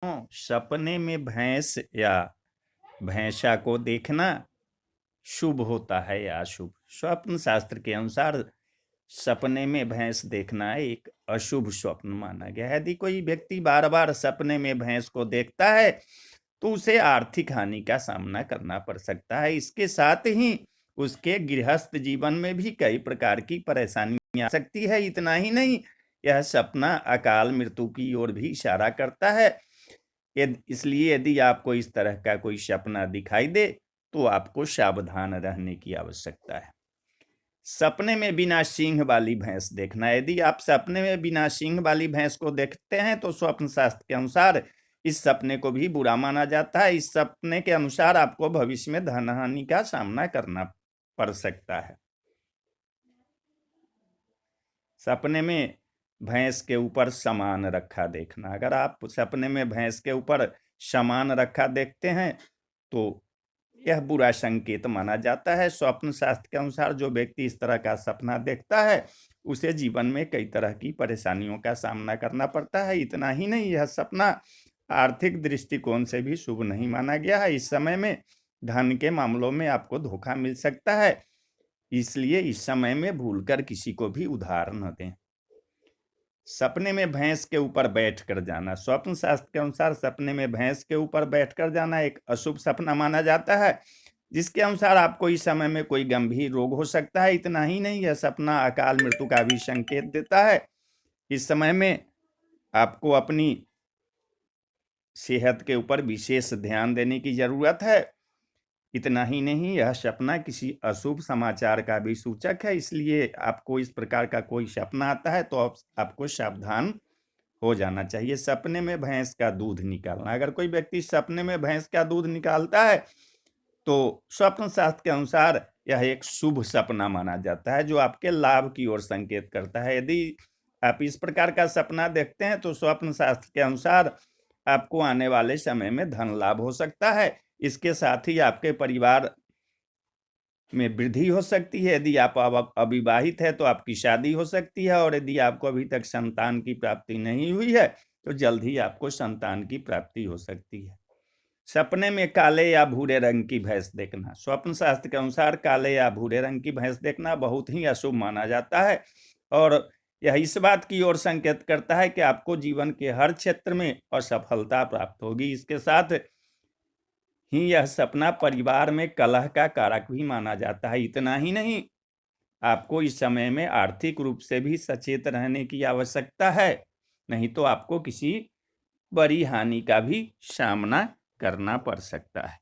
सपने में भैंस या भैंसा को देखना शुभ होता है या अशुभ? स्वप्न शास्त्र के अनुसार सपने में भैंस देखना एक अशुभ स्वप्न माना गया है। यदि कोई व्यक्ति बार बार सपने में भैंस को देखता है तो उसे आर्थिक हानि का सामना करना पड़ सकता है। इसके साथ ही उसके गृहस्थ जीवन में भी कई प्रकार की परेशानियां आ सकती है। इतना ही नहीं, यह सपना अकाल मृत्यु की ओर भी इशारा करता है। इसलिए यदि आपको इस तरह का कोई सपना दिखाई दे तो आपको सावधान रहने की आवश्यकता है। सपने में बिना सींग वाली भैंस देखना। यदि आप सपने में बिना सींग वाली भैंस को देखते हैं तो स्वप्न शास्त्र के अनुसार इस सपने को भी बुरा माना जाता है। इस सपने के अनुसार आपको भविष्य में धन हानि का सामना करना पड़ सकता है। सपने में भैंस के ऊपर सामान रखा देखना। अगर आप सपने में भैंस के ऊपर सामान रखा देखते हैं तो यह बुरा संकेत माना जाता है। स्वप्न शास्त्र के अनुसार जो व्यक्ति इस तरह का सपना देखता है उसे जीवन में कई तरह की परेशानियों का सामना करना पड़ता है। इतना ही नहीं, यह सपना आर्थिक दृष्टिकोण से भी शुभ नहीं माना गया है। इस समय में धन के मामलों में आपको धोखा मिल सकता है, इसलिए इस समय में भूलकर किसी को भी उधार न दें। सपने में भैंस के ऊपर बैठकर जाना। स्वप्न शास्त्र के अनुसार सपने में भैंस के ऊपर बैठकर जाना एक अशुभ सपना माना जाता है, जिसके अनुसार आपको इस समय में कोई गंभीर रोग हो सकता है। इतना ही नहीं, यह सपना अकाल मृत्यु का भी संकेत देता है। इस समय में आपको अपनी सेहत के ऊपर विशेष ध्यान देने की जरूरत है। इतना ही नहीं, यह सपना किसी अशुभ समाचार का भी सूचक है। इसलिए आपको इस प्रकार का कोई सपना आता है तो आपको सावधान हो जाना चाहिए। सपने में भैंस का दूध निकालना। अगर कोई व्यक्ति सपने में भैंस का दूध निकालता है तो स्वप्न शास्त्र के अनुसार यह एक शुभ सपना माना जाता है, जो आपके लाभ की ओर संकेत करता है। यदि आप इस प्रकार का सपना देखते हैं तो स्वप्न शास्त्र के अनुसार आपको आने वाले समय में धन लाभ हो सकता है। इसके साथ ही आपके परिवार में वृद्धि हो सकती है। यदि आप अविवाहित है तो आपकी शादी हो सकती है, और यदि आपको अभी तक संतान की प्राप्ति नहीं हुई है तो जल्द ही आपको संतान की प्राप्ति हो सकती है। सपने में काले या भूरे रंग की भैंस देखना। स्वप्न शास्त्र के अनुसार काले या भूरे रंग की भैंस देखना बहुत ही अशुभ माना जाता है, और यह इस बात की ओर संकेत करता है कि आपको जीवन के हर क्षेत्र में असफलता प्राप्त होगी। इसके साथ ही यह सपना परिवार में कलह का कारक भी माना जाता है। इतना ही नहीं, आपको इस समय में आर्थिक रूप से भी सचेत रहने की आवश्यकता है, नहीं तो आपको किसी बड़ी हानि का भी सामना करना पड़ सकता है।